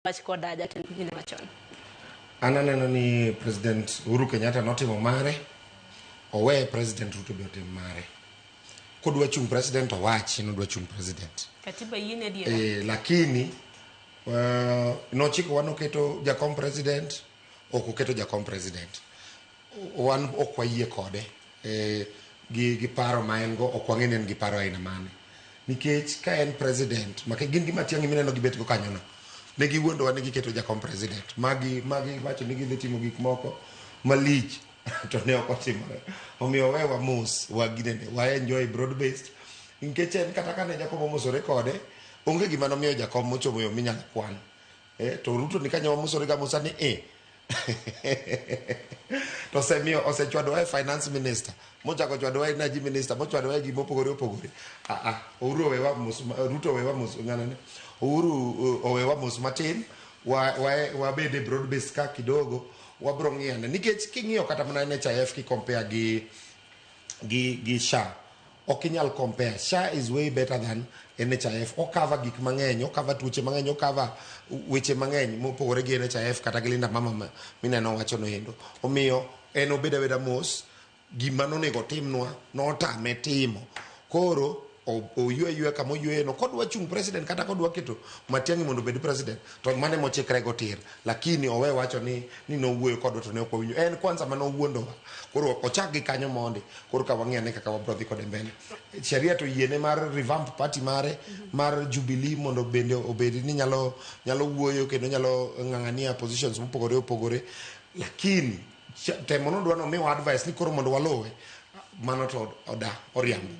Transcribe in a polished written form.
wach koda jatend piny machon. An aneno ni President Uhuru Kenyatta notimo mare, owe President Ruto be otim mare. Kodwa chung president owach ni odwa chung president. Katiba yiene diere. Lakini nochiko wan oketo jakom president, ok oketo jakom president. Wan ok wayie kode gi paro ma en go, ok wang'e ni en gi paro aina mane. Nikech ka en president, maka gin gima tiang' mineno gibet go kanyono. Ne giwuondowa ni giketo jakom president. Magi wacho ni gidhi timo gik moko malich to ne ok otimore. Omiyo wewa mos waginene, wa enjoy broad based. Nikech en kata kane jakom omosore kode, onge gima nomiyo jakom mochomo yo minyalo kwan. To Ruto ni kanyo omosore ga mosa ni to osechwadowa finance minister, mochako chwadowa energy minister, mochwadowa gima opogore opogore. Uhuru owewa mos, Ruto owewa mos, ng'anane. Uhuru owewa mos matin, wabede broad based ka kidogo, wabro ng'iyane. Nikech king'iyo kata mana NHIF ki compare gi SHA, ok inyal compare. SHA is way better than NHIF. Okava gik mang'eny, okava tuoche mang'eny, okava weche mang'eny mopogore gi NHIF kata gi Linda Mama mineno wacho no endo. Omiyo en obeda beda mos, gima nonego timnwa notame timo. Koro oyue kama oyue no, kodwa chung president kata kodwa keto Matiang'i mondo obed president, to mane mochikre go tir. Lakini owe wacho ni nowuoyo kodwa to ne ok owinjo. En kwanza mane owuondowa. Koro ochak gi kanyo monde, koro ka wang'iyane kaka wabro dhi kode mbele. Sheria to yiene mar revamp party mare, mar Jubilee mondo bende obedi ni nyalo wuoyo kendo nyalo ng'ang'ania positions mopogore opogore. Lakini temo nodwa no miwa advice ni koro mondo waluwe, mano to oriambo.